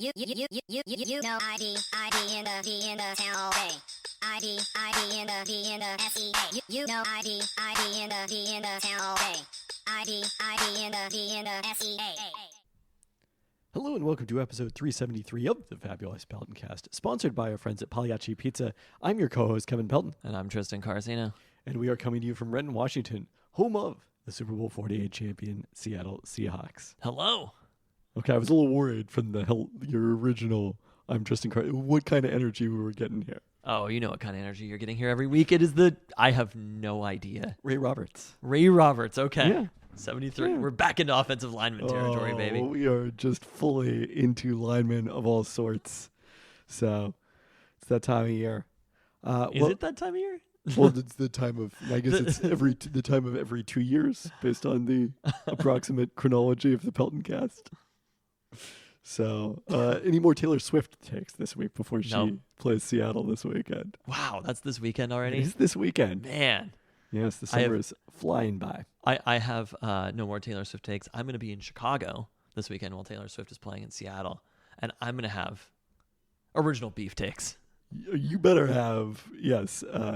You know ID in the town all day. ID in the SEA. You know ID in the town all day. ID in the SEA. Hello and welcome to episode 373 of the Fabulous Peltoncast, sponsored by our friends at Pagliacci Pizza. I'm your co-host, Kevin Pelton. And I'm Tristan Carcino. And we are coming to you from Renton, Washington, home of the Super Bowl 48 champion Seattle Seahawks. Hello. Okay, I was a little worried from your original I'm Tristan Carcino, what kind of energy we were getting here. Oh, you know what kind of energy you're getting here every week. I have no idea. Ray Roberts. Ray Roberts, okay. Yeah. 73. Yeah. We're back into offensive lineman territory, baby. We are just fully into linemen of all sorts. So it's that time of year. Is it that time of year? Well, it's the time of, I guess it's the time of every 2 years based on the approximate chronology of the Peltoncast. So, any more Taylor Swift takes this week before she plays Seattle this weekend? Wow, that's this weekend already? It is this weekend. Man. Yes, the summer is flying by. I have no more Taylor Swift takes. I'm going to be in Chicago this weekend while Taylor Swift is playing in Seattle. And I'm going to have original beef takes. You better have,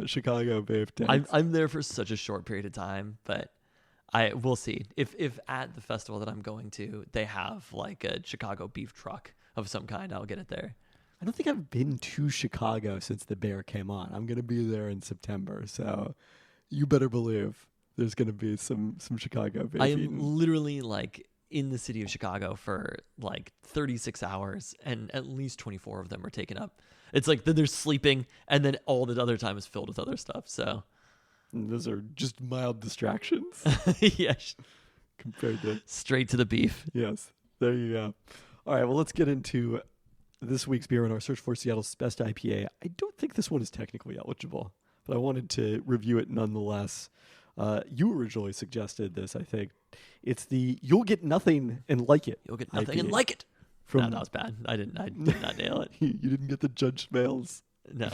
Chicago beef takes. I'm there for such a short period of time, but we'll see. If at the festival that I'm going to, they have like a Chicago beef truck of some kind, I'll get it there. I don't think I've been to Chicago since the Bear came on. I'm going to be there in September, so you better believe there's going to be some Chicago beef. I am literally like in the city of Chicago for like 36 hours, and at least 24 of them are taken up. It's like they're sleeping, and then all the other time is filled with other stuff. So and those are just mild distractions. Yes. Compared to straight to the beef. Yes. There you go. All right, well, let's get into this week's beer in our search for Seattle's best IPA. I don't think this one is technically eligible, but I wanted to review it nonetheless. You originally suggested this, I think. It's the You'll Get Nothing and Like It. You'll get nothing IPA. and like it. No, that was bad. I did not nail it. You didn't get the Judge Smails. No.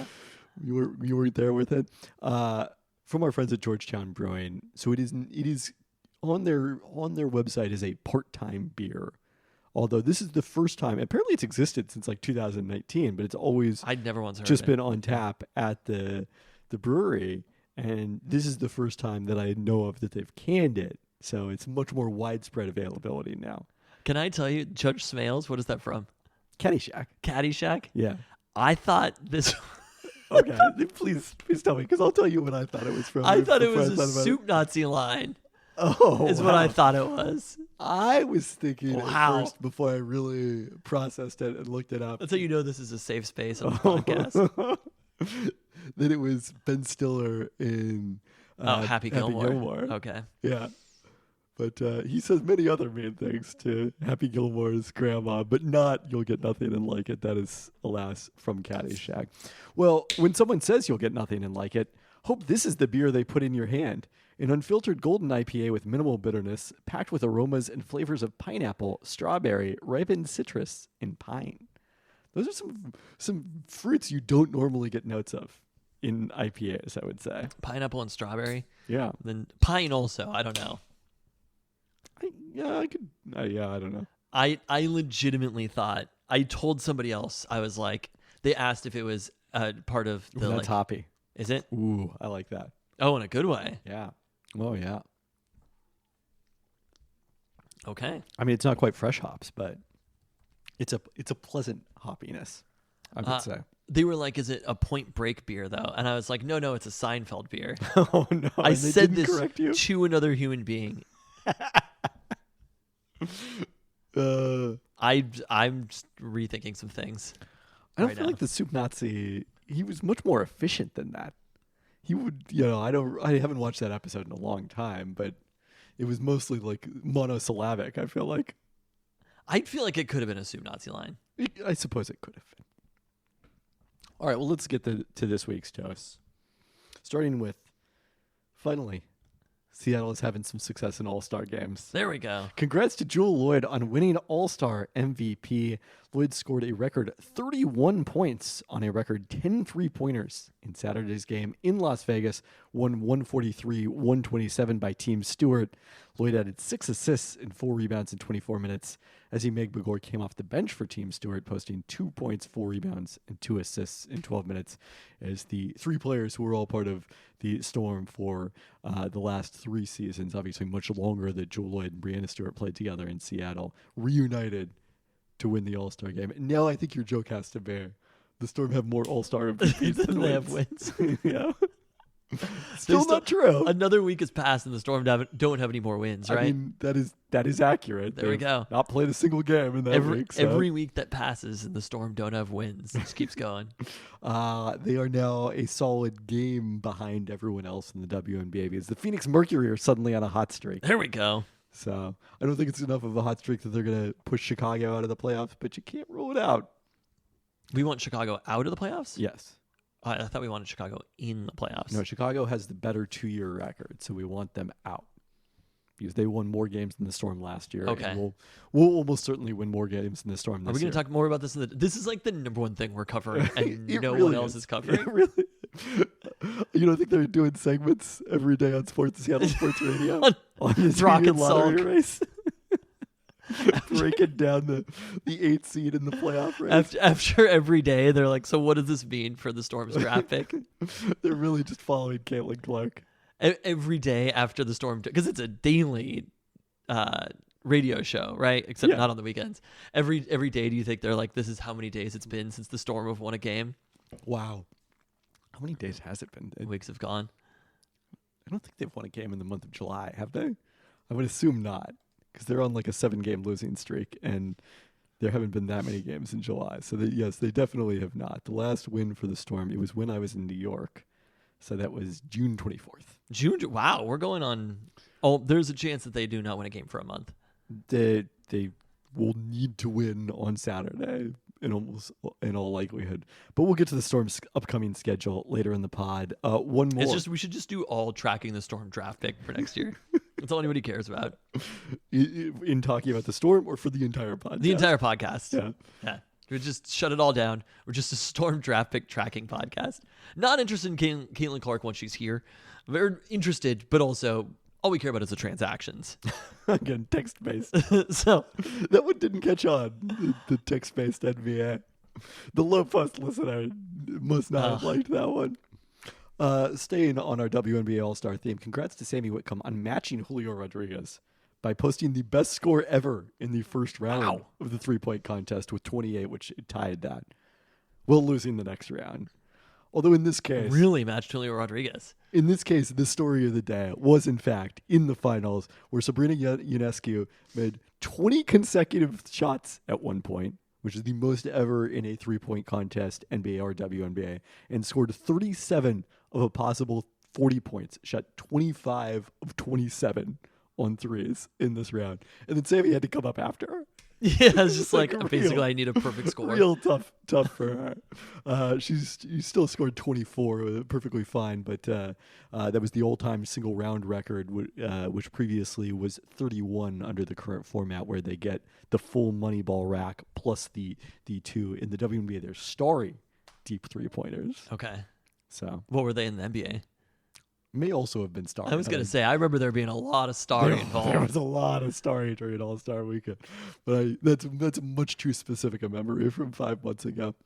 You weren't there with it. From our friends at Georgetown Brewing. So it is on their website is a part-time beer. Although this is the first time, apparently it's existed since like 2019, but it's always I'd never once heard just of been on tap at the brewery. And this is the first time that I know of that they've canned it. So it's much more widespread availability now. Can I tell you, Judge Smails, what is that from? Caddyshack. Caddyshack? Yeah. I thought this... Okay, please tell me, because I'll tell you what I thought it was from. I thought it was a soup Nazi line. Oh, is what I thought it was. I was thinking at Wow. first before I really processed it and looked it up. That's how you know this is a safe space on the podcast. That it was Ben Stiller in Happy Gilmore. Okay. Yeah. But he says many other mean things to Happy Gilmore's grandma, but not You'll Get Nothing and Like It. That is, alas, from Caddyshack. Well, when someone says You'll Get Nothing and Like It, hope this is the beer they put in your hand. An unfiltered golden IPA with minimal bitterness, packed with aromas and flavors of pineapple, strawberry, ripened citrus, and pine. Those are some fruits you don't normally get notes of in IPAs, I would say. Pineapple and strawberry. Yeah. Then pine also. I don't know. I don't know. I legitimately thought, I told somebody else, I was like, they asked if it was part of the... That's hoppy. Is it? Ooh, I like that. Oh, in a good way. Yeah. Oh, yeah. Okay. I mean, it's not quite fresh hops, but it's a pleasant hoppiness, I would say. They were like, is it a Point Break beer, though? And I was like, no, it's a Seinfeld beer. Oh, no. I said this correct you? to another human being. I'm just rethinking some things. I don't feel like the Soup Nazi, he was much more efficient than that. He would, I haven't watched that episode in a long time, but it was mostly like monosyllabic, I feel like. I feel like it could have been a Soup Nazi line. I suppose it could have been. All right, well, let's get to this week's toast. Starting with, finally, Seattle is having some success in All-Star games. There we go. Congrats to Jewel Lloyd on winning All-Star MVP. Lloyd scored a record 31 points on a record 10 3-pointers in Saturday's game in Las Vegas, won 143-127 by Team Stewart. Lloyd added 6 assists and 4 rebounds in 24 minutes as Meg Begor came off the bench for Team Stewart, posting 2 points, 4 rebounds, and 2 assists in 12 minutes as the 3 players who were all part of the Storm for the last 3 seasons, obviously much longer that Joe Lloyd and Breanna Stewart played together in Seattle, reunited to win the All-Star game. And now I think your joke has to bear. The Storm have more All-Star MVPs than They have wins. Yeah. Still not true. Another week has passed and the Storm don't have any more wins, right? I mean, that is accurate. There we go. Not played a single game in that week. So. Every week that passes and the Storm don't have wins, it just keeps going. They are now a solid game behind everyone else in the WNBA because the Phoenix Mercury are suddenly on a hot streak. There we go. So I don't think it's enough of a hot streak that they're going to push Chicago out of the playoffs, but you can't rule it out. We want Chicago out of the playoffs? Yes. I thought we wanted Chicago in the playoffs. No, Chicago has the better 2-year record, so we want them out because they won more games than the Storm last year. Okay. And we'll almost certainly win more games than the Storm this year. Are we going to talk more about this? This is like the number one thing we're covering, and no really one else is covering. It really. You don't think they're doing segments every day on Seattle Sports Radio on this Rock and lottery Sulk. race? Breaking down the 8th seed in the playoff race. After every day, they're like, so what does this mean for the Storm's draft pick? They're really just following Caitlin Clark. Every day after the Storm, because it's a daily radio show, right? Except not on the weekends. Every day, do you think they're like, this is how many days it's been since the Storm have won a game? Wow. How many days has it been? Weeks have gone. I don't think they've won a game in the month of July, have they? I would assume not. Because they're on like a 7-game losing streak, and there haven't been that many games in July. So, yes, they definitely have not. The last win for the Storm, it was when I was in New York. So that was June 24th. Wow, we're going on. Oh, there's a chance that they do not win a game for a month. They will need to win on Saturday in all likelihood. But we'll get to the Storm's upcoming schedule later in the pod. One more. We should just do all tracking the Storm draft pick for next year. That's all anybody cares about. In talking about the Storm or for the entire podcast? The entire podcast. Yeah. We just shut it all down. We're just a Storm draft pick tracking podcast. Not interested in Caitlin Clark once she's here. Very interested, but also all we care about is the transactions. Again, text-based. So that one didn't catch on, the text-based NBA. The low post listener must not have liked that one. Staying on our WNBA All-Star theme, congrats to Sammy Whitcomb on matching Julio Rodriguez by posting the best score ever in the first round of the 3-point contest with 28, which tied that, while losing the next round. Although in this case... Really matched Julio Rodriguez. In this case, the story of the day was, in fact, in the finals, where Sabrina Ionescu made 20 consecutive shots at one point, which is the most ever in a 3-point contest, NBA or WNBA, and scored 37 of a possible 40 points, shot 25 of 27 on threes in this round. And then Sammy had to come up after her. Yeah, it's just like real, basically I need a perfect score. Real tough for her. You still scored 24, perfectly fine, but that was the all-time single round record, which previously was 31 under the current format, where they get the full money ball rack plus the 2. In the WNBA, they're starry deep 3-pointers. Okay. So what were they in the NBA? May also have been starry. I was going to say, I remember there being a lot of starring involved. There was a lot of starry during All-Star Weekend. But that's much too specific a memory from 5 months ago.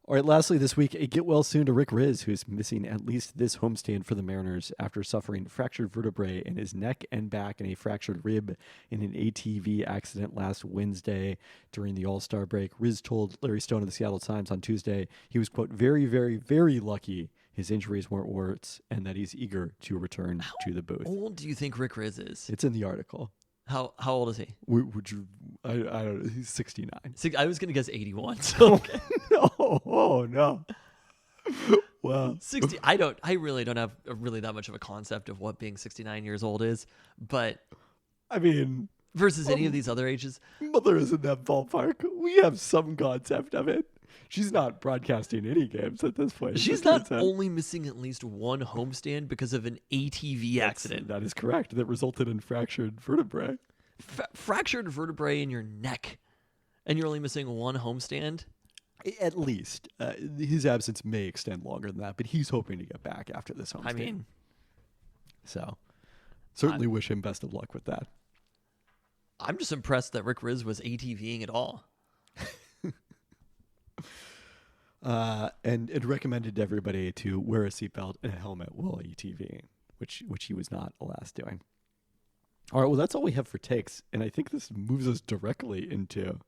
All right, lastly this week, a get well soon to Rick Riz, who's missing at least this homestand for the Mariners after suffering fractured vertebrae in his neck and back and a fractured rib in an ATV accident last Wednesday during the All-Star break. Riz told Larry Stone of the Seattle Times on Tuesday he was, quote, very, very, very lucky his injuries weren't worse and that he's eager to return to the booth. How old do you think Rick Riz is? It's in the article. How old is he? Would you? I don't know. He's 69. I was gonna guess 81. So okay. No. Wow. 60. I really don't have really that much of a concept of what being 69 years old is, but I mean, versus any of these other ages, Mother is in that ballpark. We have some concept of it. She's not broadcasting any games at this point. She's not only missing at least one homestand because of an ATV accident. That is correct. That resulted in fractured vertebrae. Fractured vertebrae in your neck, and you're only missing one homestand. At least. His absence may extend longer than that, but he's hoping to get back after this home I game. mean, So certainly wish him best of luck with that. I'm just impressed that Rick Riz was ATVing at all. And it recommended to everybody to wear a seatbelt and a helmet while ATVing, which he was not, alas, doing. All right, well, that's all we have for takes, and I think this moves us directly into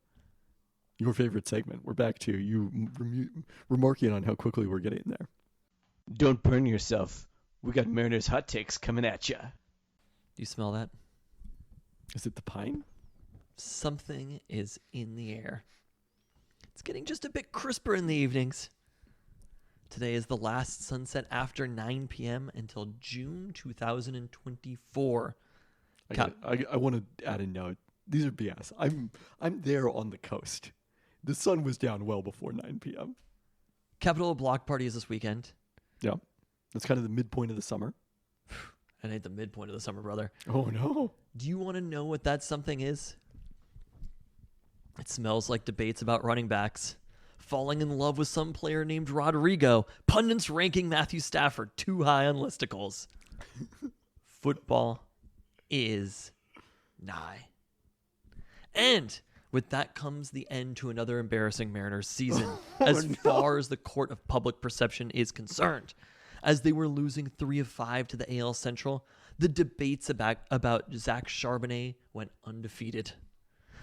your favorite segment. We're back to you remarking on how quickly we're getting there. Don't burn yourself. We got Mariners hot takes coming at ya. Do you smell that? Is it the pine? Something is in the air. It's getting just a bit crisper in the evenings. Today is the last sunset after 9 p.m. until June 2024. I want to add a note. These are BS. I'm there on the coast. The sun was down well before 9 p.m. Capital Block Party is this weekend. Yeah. That's kind of the midpoint of the summer. It ain't the midpoint of the summer, brother. Oh, no. Do you want to know what that something is? It smells like debates about running backs. Falling in love with some player named Rodrigo. Pundits ranking Matthew Stafford too high on listicles. Football is nigh. And with that comes the end to another embarrassing Mariners season, as far as the court of public perception is concerned. As they were losing 3 of 5 to the AL Central, the debates about Zach Charbonnet went undefeated.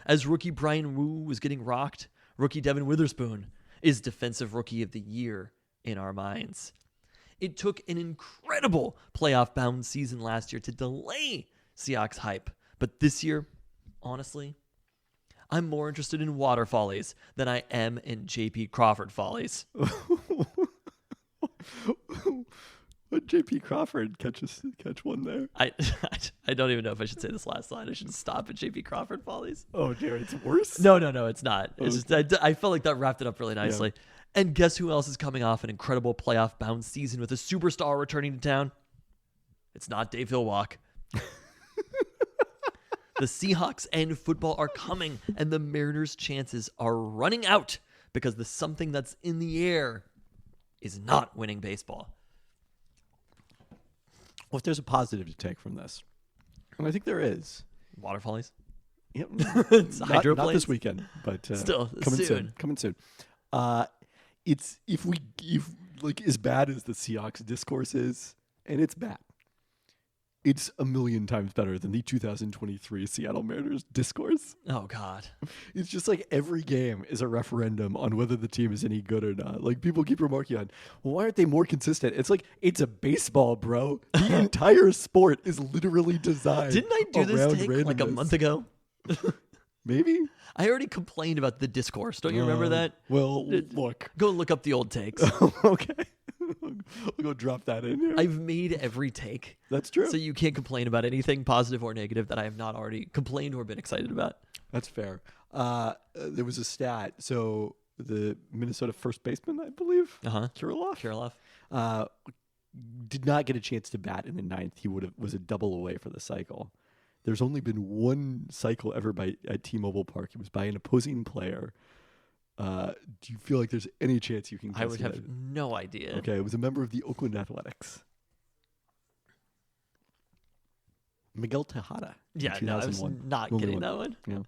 As rookie Brian Wu was getting rocked, rookie Devin Witherspoon is Defensive Rookie of the Year in our minds. It took an incredible playoff-bound season last year to delay Seahawks hype, but this year, honestly, I'm more interested in water follies than I am in J.P. Crawford follies. What J.P. Crawford catch one there? I don't even know if I should say this last line. I should stop at J.P. Crawford follies. Oh, dear, it's worse? No, it's not. It's just I felt like that wrapped it up really nicely. Yeah. And guess who else is coming off an incredible playoff-bound season with a superstar returning to town? It's not Dave Hillwalk. The Seahawks and football are coming, and the Mariners' chances are running out because the something that's in the air is not winning baseball. Well, if there's a positive to take from this, and I think there is. Water follies? Yep. It's not this hydroplanes? weekend, but Still, coming soon. Coming soon. It's if like as bad as the Seahawks discourse is, and it's bad. It's a million times better than the 2023 Seattle Mariners discourse. Oh, God. It's just like every game is a referendum on whether the team is any good or not. Like people keep remarking on, well, why aren't they more consistent? It's like, it's a baseball, bro. The entire sport is literally designed. Didn't I do this around take randomness. like a month ago? Maybe. I already complained about the discourse. Don't you remember that? Well, look. Go look up the old takes. Okay. I'll go drop that in here. I've made every take. That's true. So you can't complain about anything positive or negative that I have not already complained or been excited about. That's fair. There was a stat. So the Minnesota first baseman, I believe, Kirilloff, did not get a chance to bat in the ninth. He was a double away for the cycle. There's only been one cycle ever at T-Mobile Park. It was by an opposing player. Do you feel like there's any chance you can guess? I would have no idea. Okay, it was a member of the Oakland Athletics. Miguel Tejada. Yeah, no, I was not getting that one. Yeah.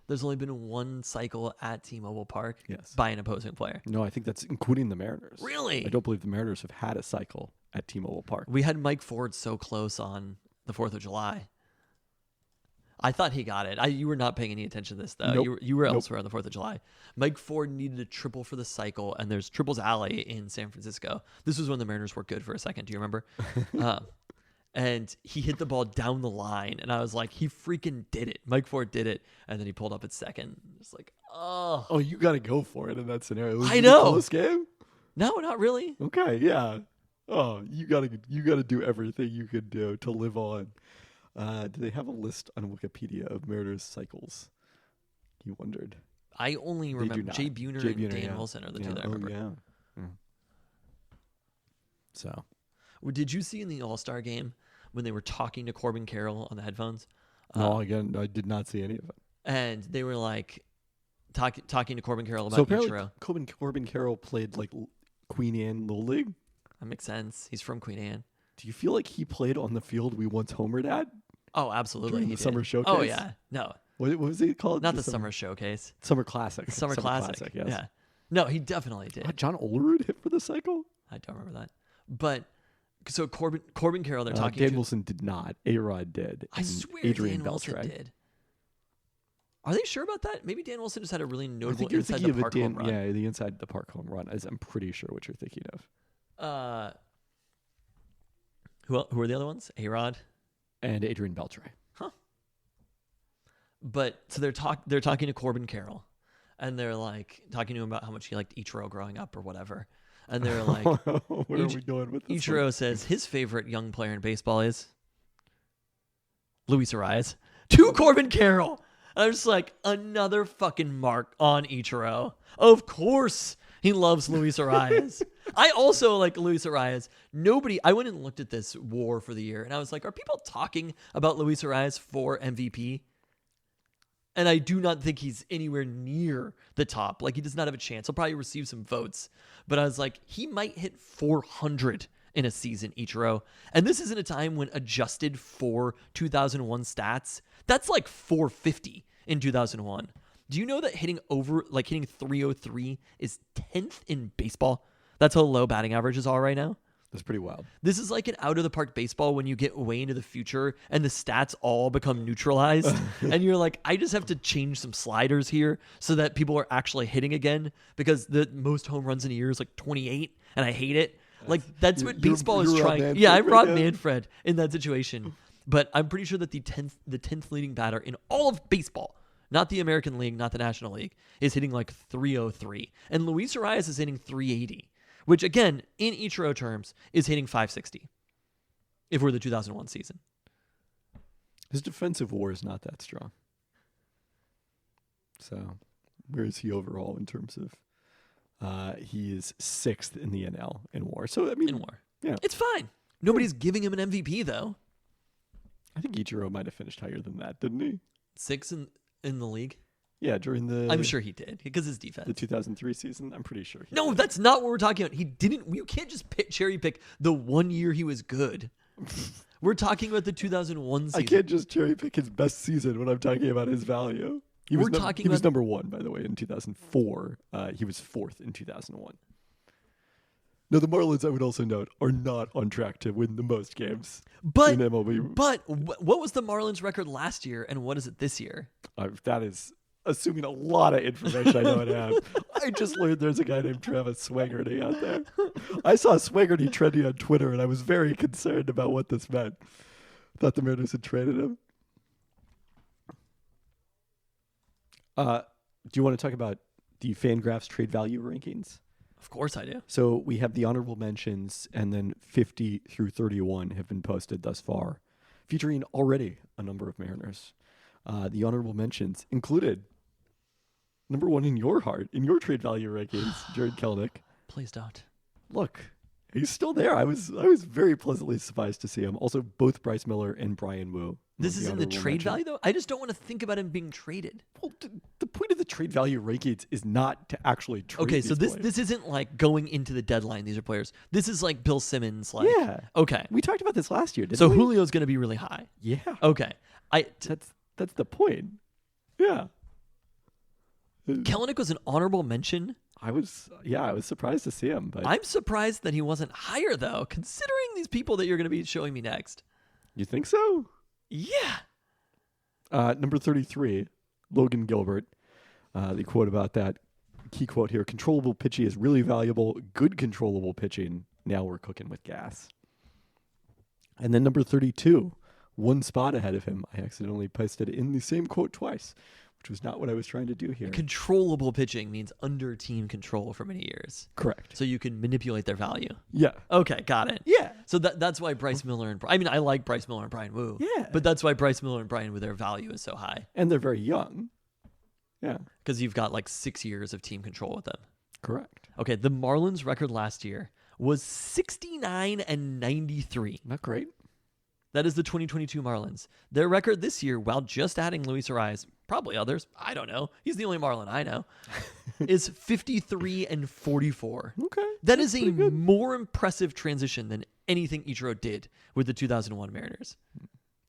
There's only been one cycle at T-Mobile Park Yes. by an opposing player. No, I think that's including the Mariners. Really? I don't believe the Mariners have had a cycle at T-Mobile Park. We had Mike Ford so close on the 4th of July. I thought he got it. You were not paying any attention to this, though. Nope. You were elsewhere on the 4th of July. Mike Ford needed a triple for the cycle, and there's Triples Alley in San Francisco. This was when the Mariners were good for a second. Do you remember? And he hit the ball down the line, and I was like, he freaking did it. Mike Ford did it, and then he pulled up at second. It's like, oh. Oh, you got to go for it in that scenario. Was I it know. a close game? No, not really. Okay, yeah. Oh, you gotta do everything you could do to live on. Do they have a list on Wikipedia of Mariners cycles? You wondered. I only remember Jay Buhner and Dan Wilson are the two that I remember. Yeah. So, did you see in the All-Star game when they were talking to Corbin Carroll on the headphones? no, again, I did not see any of it. And they were like, talking to Corbin Carroll So about apparently, Ichiro. Corbin Carroll played like Queen Anne Little League. That makes sense. He's from Queen Anne. Do you feel like he played on the field we once homered at? Oh, absolutely. During He the summer did. showcase? Oh, yeah. No, What was it called? not the summer showcase. Summer Classic. Summer Classic. Yes. Yeah. No, he definitely did. John Olerud hit for the cycle. I don't remember that. But so Corbin Carroll, they're talking Dan to. Wilson did not. A-Rod did. I and swear Adrian Dan Wilson Beltre. did. Are they sure about that? Maybe Dan Wilson just had a really I notable think you're inside thinking the of park home run. Yeah, the inside the park home run. I'm pretty sure what you're thinking of. Who are the other ones? A-Rod? And Adrian Beltre. But so they're talking to Corbin Carroll, and they're like talking to him about how much he liked Ichiro growing up or whatever. And they're like, Where are we going with this? Ichiro says his favorite young player in baseball is Luis Arias to Corbin Carroll. And I'm just like, another fucking mark on Ichiro. Of course he loves Luis Arias. I also like Luis Arias. I went and looked at this WAR for the year, and I was like, are people talking about Luis Arias for MVP? And I do not think he's anywhere near the top. Like, he does not have a chance. He'll probably receive some votes. But I was like, he might hit 400 in a season, Ichiro. And this isn't a time when adjusted for 2001 stats. That's like 450 in 2001. Do you know that hitting 303 is 10th in baseball? That's how low batting averages are right now. That's pretty wild. This is like an out-of-the-park baseball when you get way into the future and the stats all become neutralized. And you're like, I just have to change some sliders here so that people are actually hitting again, because the most home runs in a year is like 28, and I hate it. Like, that's what baseball is you're Rob trying. Manfred Yeah, I'm right Rob now. Manfred in that situation. But I'm pretty sure that the 10th leading batter in all of baseball, not the American League, not the National League, is hitting like 303. And Luis Arias is hitting 380. Which, again, in Ichiro terms, is hitting 560 if we're the 2001 season. His defensive WAR is not that strong. So, where is he overall in terms of? He is 6th in the NL in WAR. So, I mean, In WAR. Yeah. It's fine. Nobody's giving him an MVP, though. I think Ichiro might have finished higher than that, didn't he? 6th in the league? Yeah, during the I'm sure he did, because his the defense. 2003 season. I'm pretty sure. No, did. that's not what we're talking about. He didn't. You can't just cherry pick the 1 year he was good. We're talking about the 2001 season. I can't just cherry pick his best season when I'm talking about his value. He We're was talking he was about- number 1, by the way, in 2004. He was 4th in 2001. No, the Marlins, I would also note, are not on track to win the most games But in MLB. what was the Marlins record last year, and what is it this year? That is assuming a lot of information I don't have. I just learned there's a guy named Travis Swaggerty out there. I saw Swaggerty trending on Twitter, and I was very concerned about what this meant. Thought the Mariners had traded him. Do you want to talk about the Fangraphs trade value rankings? Of course I do. So we have the honorable mentions, and then 50 through 31 have been posted thus far, featuring already a number of Mariners. The honorable mentions included number 1 in your heart, in your trade value rankings, Jared Kelenic. Please don't. Look, he's still there. I was very pleasantly surprised to see him. Also, both Bryce Miller and Brian Wu. This among is in the honorable trade mentions. value, though? I just don't want to think about him being traded. Well, the point of the trade value rankings is not to actually trade Okay, these so players. this isn't like going into the deadline. These are players. This is like Bill Simmons. Like, Yeah. Okay. We talked about this last year, didn't So we? Julio's going to be really high. Yeah. Okay. That's the point. Yeah. Kelenic was an honorable mention. I was surprised to see him, but I'm surprised that he wasn't higher, though, considering these people that you're going to be showing me next. you think so? Yeah. Number 33, Logan Gilbert. The quote about that, key quote here, controllable pitching is really valuable. Good controllable pitching. Now we're cooking with gas. And then number 32, one spot ahead of him. I accidentally pasted in the same quote twice, which was not what I was trying to do here. Controllable pitching means under team control for many years. Correct. So you can manipulate their value. Yeah. Okay, got it. Yeah. So that's why Bryce Miller and I like Bryce Miller and Brian Wu. Yeah. But that's why Bryce Miller and Brian Wu, their value is so high. And they're very young. Yeah. Because you've got like 6 years of team control with them. Correct. Okay, the Marlins record last year was 69-93. Not great. That is the 2022 Marlins. Their record this year, while just adding Luis Arias, probably others. I don't know. He's the only Marlin I know. Is 53-44. Okay. That is a more impressive transition than anything Ichiro did with the 2001 Mariners.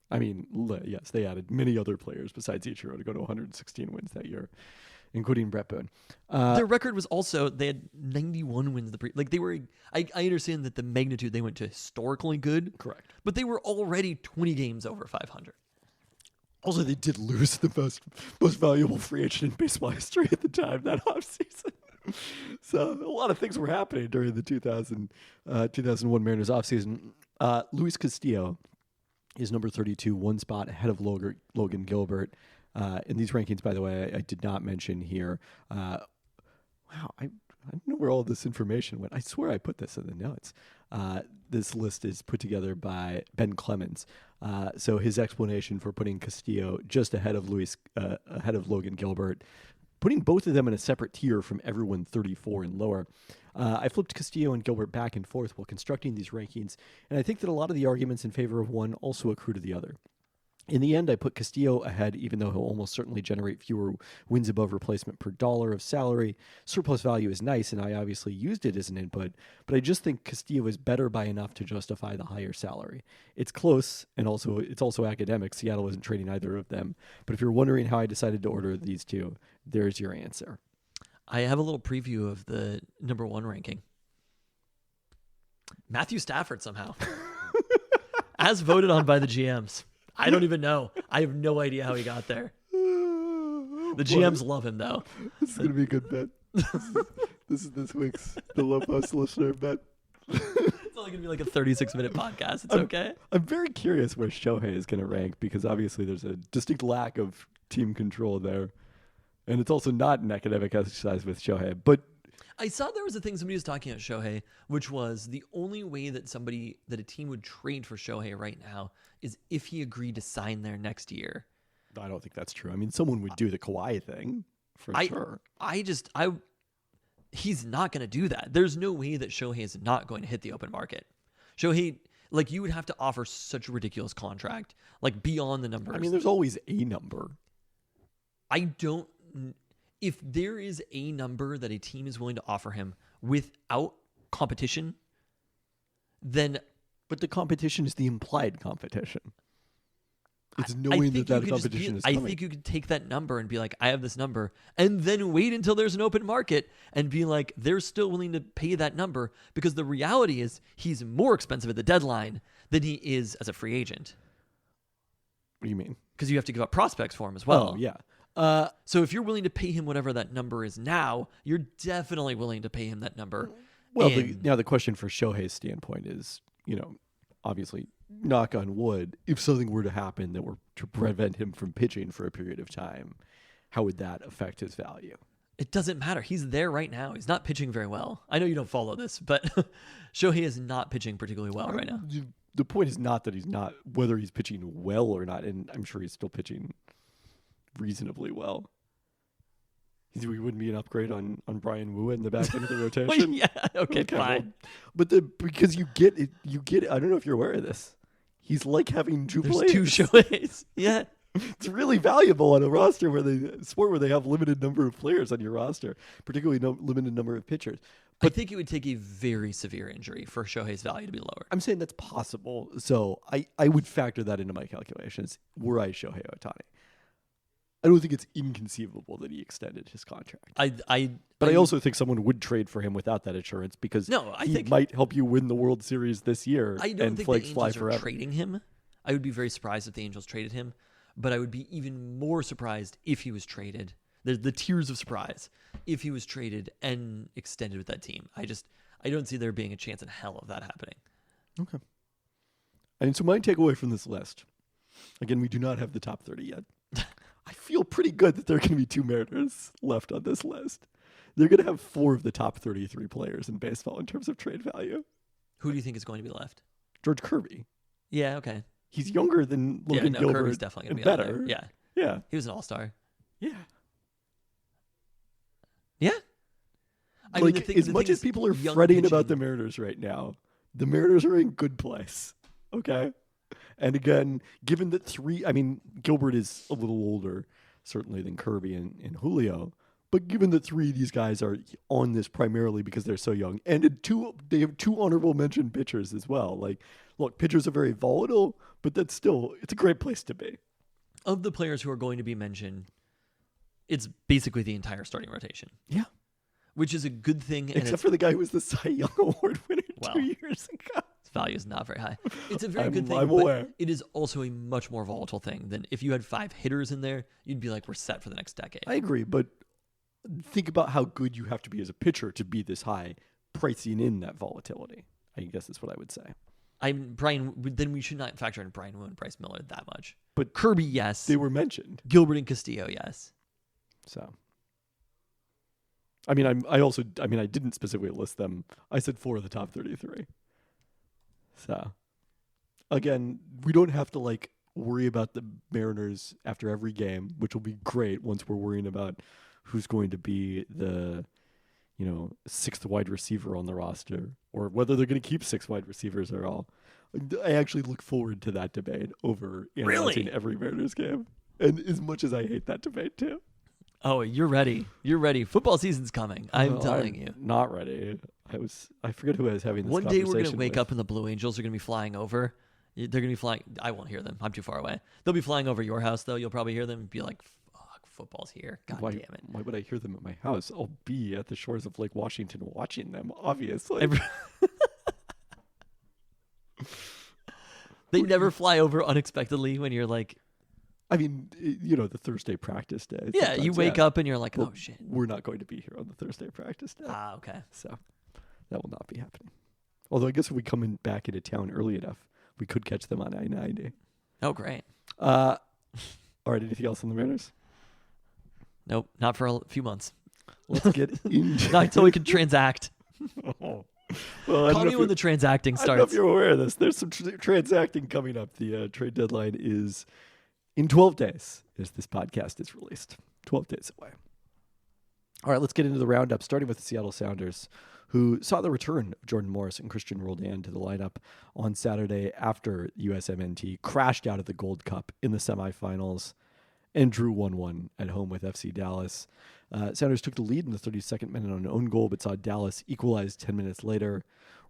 I mean, yes, they added many other players besides Ichiro to go to 116 wins that year, including Brett Boone. Their record was also, they had 91 wins. They were, I understand that the magnitude they went to historically good. Correct. But they were already 20 games over 500. Also, they did lose the most valuable free agent in baseball history at the time that offseason. So a lot of things were happening during the 2001 Mariners offseason. Luis Castillo is number 32, one spot ahead of Logan Gilbert. In these rankings, by the way, I did not mention here. Wow, I don't know where all this information went. I swear I put this in the notes. This list is put together by Ben Clemens. So his explanation for putting Castillo just ahead of Logan Gilbert, putting both of them in a separate tier from everyone 34 and lower. I flipped Castillo and Gilbert back and forth while constructing these rankings, and I think that a lot of the arguments in favor of one also accrue to the other. In the end, I put Castillo ahead, even though he'll almost certainly generate fewer wins above replacement per dollar of salary. Surplus value is nice, and I obviously used it as an input, but I just think Castillo is better by enough to justify the higher salary. It's close, and it's also academic. Seattle isn't trading either of them. But if you're wondering how I decided to order these two, there's your answer. I have a little preview of the number one ranking. Matthew Stafford somehow. As voted on by the GMs. I don't even know. I have no idea how he got there. The GMs love him, though. This is going to be a good bet. This is this week's The Low Post listener bet. It's only going to be like a 36-minute podcast. It's okay. I'm very curious where Shohei is going to rank because obviously there's a distinct lack of team control there. And it's also not an academic exercise with Shohei. But I saw there was a thing somebody was talking about Shohei, which was the only way that a team would trade for Shohei right now is if he agreed to sign there next year. I don't think that's true. I mean, someone would do the Kawhi thing for sure. He's not going to do that. There's no way that Shohei is not going to hit the open market. Shohei, you would have to offer such a ridiculous contract, beyond the numbers. I mean, there's always a number. If there is a number that a team is willing to offer him without competition, then... But the competition is the implied competition. It's knowing that competition is coming. I think you could take that number and be like, I have this number, and then wait until there's an open market and be like, they're still willing to pay that number, because the reality is he's more expensive at the deadline than he is as a free agent. What do you mean? Because you have to give up prospects for him as well. Oh, yeah. So if you're willing to pay him whatever that number is now, you're definitely willing to pay him that number. Well, now the question for Shohei's standpoint is, obviously, knock on wood, if something were to happen that were to prevent him from pitching for a period of time, how would that affect his value? It doesn't matter. He's there right now. He's not pitching very well. I know you don't follow this, but Shohei is not pitching particularly well right now. The point is not that he's not, whether he's pitching well or not, and I'm sure he's still pitching reasonably well. We wouldn't be an upgrade on Brian Wu in the back end of the rotation. Yeah, okay, fine. Well, but because you get it. I don't know if you're aware of this. He's like having two There's players. two Shoheis. Yeah. It's really valuable on a roster where they have limited number of players on your roster, particularly limited number of pitchers. But I think it would take a very severe injury for Shohei's value to be lower. I'm saying that's possible. So I would factor that into my calculations were I Shohei Ohtani. I don't think it's inconceivable that he extended his contract. But I also think someone would trade for him without that assurance because he might help you win the World Series this year. I don't think the Angels are trading him. I would be very surprised if the Angels traded him, but I would be even more surprised if he was traded. There's the tiers of surprise if he was traded and extended with that team. I don't see there being a chance in hell of that happening. Okay. And so my takeaway from this list, again, we do not have the top 30 yet. I feel pretty good that there are going to be two Mariners left on this list. They're going to have 4 of the top 33 players in baseball in terms of trade value. Who do you think is going to be left? George Kirby. Yeah, okay. He's younger than Logan Gilbert. Kirby's definitely going to be better. There. Yeah. Yeah. He was an all-star. Yeah. Yeah. As much as people are fretting about the Mariners right now, the Mariners are in good place. Okay? And again, given that Gilbert is a little older, certainly, than Kirby and Julio. But given that three of these guys are on this primarily because they're so young, and they have two honorable mention pitchers as well. Like, look, pitchers are very volatile, but it's a great place to be. Of the players who are going to be mentioned, it's basically the entire starting rotation. Yeah. Which is a good thing. Except for the guy who was the Cy Young Award winner 2 years ago. His value is not very high. It's a very good thing. I'm aware. But it is also a much more volatile thing than if you had 5 hitters in there, you'd be like, we're set for the next decade. I agree, but think about how good you have to be as a pitcher to be this high, pricing in that volatility. I guess that's what I would say. Then we should not factor in Brian Wu and Bryce Miller that much. But Kirby, yes. They were mentioned. Gilbert and Castillo, yes. So, I didn't specifically list them. I said 4 of the top 33. So, again, we don't have to worry about the Mariners after every game, which will be great once we're worrying about who's going to be the, 6th wide receiver on the roster, or whether they're going to keep 6 wide receivers at all. I actually look forward to that debate over analyzing every Mariners game. And as much as I hate that debate too. Oh, you're ready. You're ready. Football season's coming. I'm telling you. Not ready. I forget who I was having this One conversation day we're going to wake with. up and the Blue Angels are going to be flying over. They're going to be flying. I won't hear them. I'm too far away. They'll be flying over your house, though. You'll probably hear them and be like, fuck, football's here. God damn it. Why would I hear them at my house? I'll be at the shores of Lake Washington watching them, obviously. They never fly over unexpectedly when you're like... the Thursday practice day. Yeah, you wake up and you're like, oh, shit. We're not going to be here on the Thursday practice day. Ah, okay. So that will not be happening. Although I guess if we come back into town early enough, we could catch them on I-90. Oh, great. All right, anything else on the Mariners? Nope, not for a few months. Let's get into Not until we can transact. Well, Call me when the transacting I don't know if starts. you're aware of this. There's some transacting coming up. The trade deadline is in 12 days as this podcast is released. 12 days away. All right, let's get into the roundup, starting with the Seattle Sounders, who saw the return of Jordan Morris and Christian Roldan to the lineup on Saturday after USMNT crashed out of the Gold Cup in the semifinals and drew 1-1 at home with FC Dallas. Sounders took the lead in the 32nd minute on an own goal, but saw Dallas equalize 10 minutes later.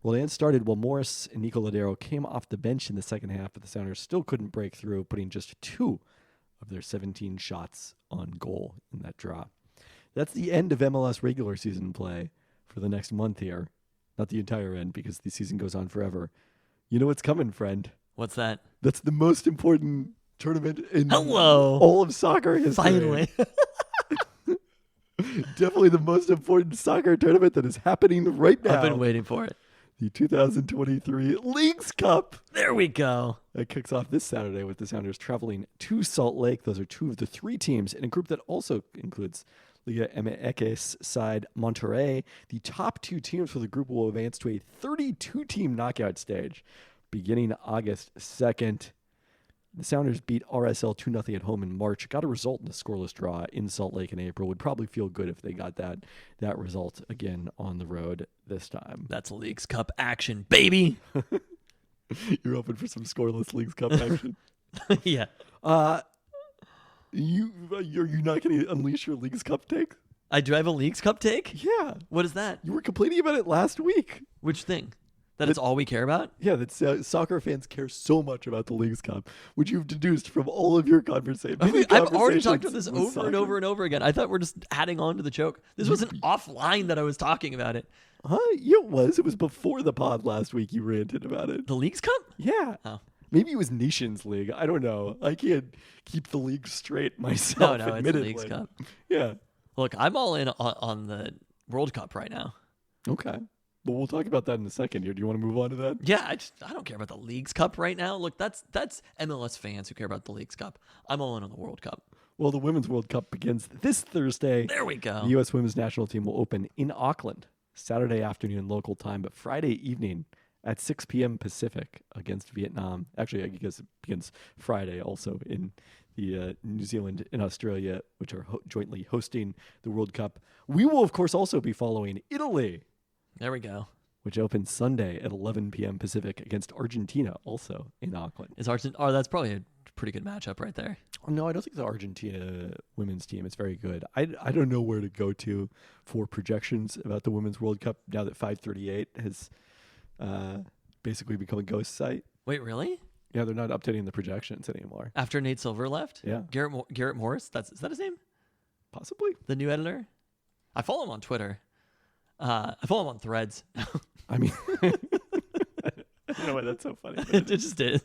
Roldan started while Morris and Nico Ladero came off the bench in the second half, but the Sounders still couldn't break through, putting just 2 of their 17 shots on goal in that draw. That's the end of MLS regular season play for the next month here. Not the entire end, because the season goes on forever. You know what's coming, friend? What's that? That's the most important tournament in Hello. all of soccer history. Finally. Definitely the most important soccer tournament that is happening right now. I've been waiting for it. The 2023 Leagues Cup. There we go. It kicks off this Saturday with the Sounders traveling to Salt Lake. Those are 2 of the 3 teams in a group that also includes Liga MX side Monterrey. The top 2 teams for the group will advance to a 32-team knockout stage beginning August 2nd. The Sounders beat RSL 2-0 at home in March. Got a result in a scoreless draw in Salt Lake in April. Would probably feel good if they got that result again on the road this time. That's Leagues Cup action, baby. You're open for some scoreless Leagues Cup action. Yeah. Are you not going to unleash your Leagues Cup take? Do I have a Leagues Cup take? Yeah. What is that? You were complaining about it last week. Which thing? That it's all we care about? Yeah, that soccer fans care so much about the Leagues Cup, which you've deduced from all of your conversations. I've already talked about this over and over and over again. I thought we're just adding on to the joke. This wasn't offline that I was talking about it. Huh? Yeah, it was. It was before the pod last week you ranted about it. The Leagues Cup? Yeah. Oh. Maybe it was Nations League. I don't know. I can't keep the league straight myself, No, it's the admittedly. Leagues Cup. Yeah. Look, I'm all in on the World Cup right now. Okay. But we'll talk about that in a second here. Do you want to move on to that? Yeah, I don't care about the Leagues Cup right now. Look, that's MLS fans who care about the Leagues Cup. I'm all in on the World Cup. Well, the Women's World Cup begins this Thursday. There we go. The U.S. Women's National Team will open in Auckland Saturday afternoon local time, but Friday evening at 6 p.m. Pacific against Vietnam. Actually, I guess it begins Friday also in the New Zealand and Australia, which are jointly hosting the World Cup. We will, of course, also be following Italy, There we go. which opens Sunday at 11 p.m. Pacific against Argentina, also in Auckland. Is Argentina? Oh, that's probably a pretty good matchup right there. No, I don't think the Argentina women's team is very good. I don't know where to go to for projections about the Women's World Cup now that 538 has basically become a ghost site. Wait, really? Yeah, they're not updating the projections anymore. After Nate Silver left? Yeah. Garrett Morris? Is that his name? Possibly. The new editor? I follow him on Twitter. I follow him on Threads. I mean, I don't know why that's so funny. It just is.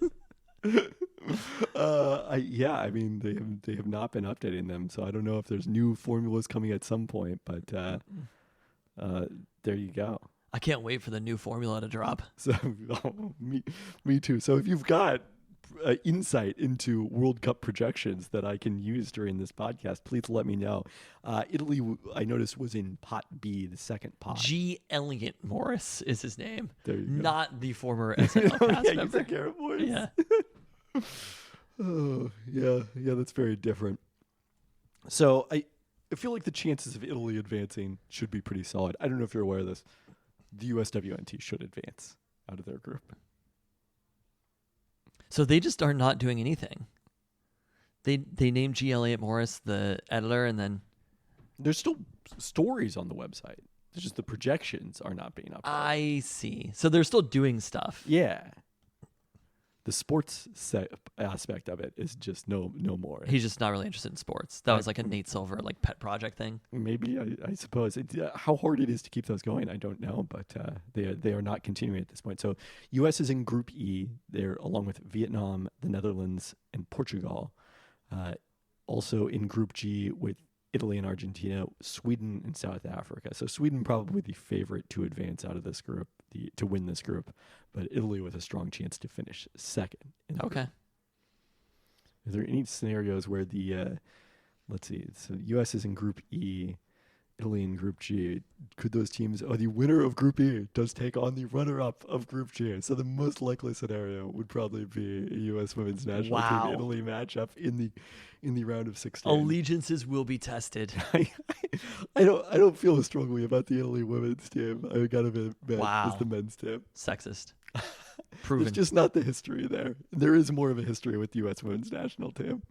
I mean, they have not been updating them, so I don't know if there's new formulas coming at some point, but there you go. I can't wait for the new formula to drop. So me too. So if you've got insight into World Cup projections that I can use during this podcast, please let me know. Italy, I noticed, was in Pot B, the second pot. G. Elliott Morris is his name. There you go. Not the former SNL cast Yeah, you member. said Garrett Morris. Yeah. Oh, yeah, that's very different. So I feel like the chances of Italy advancing should be pretty solid. I don't know if you're aware of this. The USWNT should advance out of their group. So they just are not doing anything. They named G. Elliott Morris the editor, and then There's still stories on the website. It's just the projections are not being updated. I see. So they're still doing stuff. Yeah. The sports aspect of it is just no more. He's just not really interested in sports. That was like a Nate Silver like pet project thing. Maybe I suppose how hard it is to keep those going, I don't know, but they are not continuing at this point. So, U.S. is in Group E. They're along with Vietnam, the Netherlands, and Portugal. Also in Group G with Italy and Argentina, Sweden and South Africa. So Sweden probably the favorite to advance out of this group, to win this group, but Italy with a strong chance to finish second. In the Okay. group. Are there any scenarios where the let's see, so U.S. is in Group E, Italy in Group G. Could those teams, the winner of Group E does take on the runner-up of Group G. So the most likely scenario would probably be a U.S. women's national Wow. team Italy matchup in the round of 16. Allegiances will be tested. I don't feel as strongly about the Italy women's team. I gotta admit, Wow. as the men's team. Sexist. Proven. It's just not the history there. There is more of a history with the U.S. women's national team.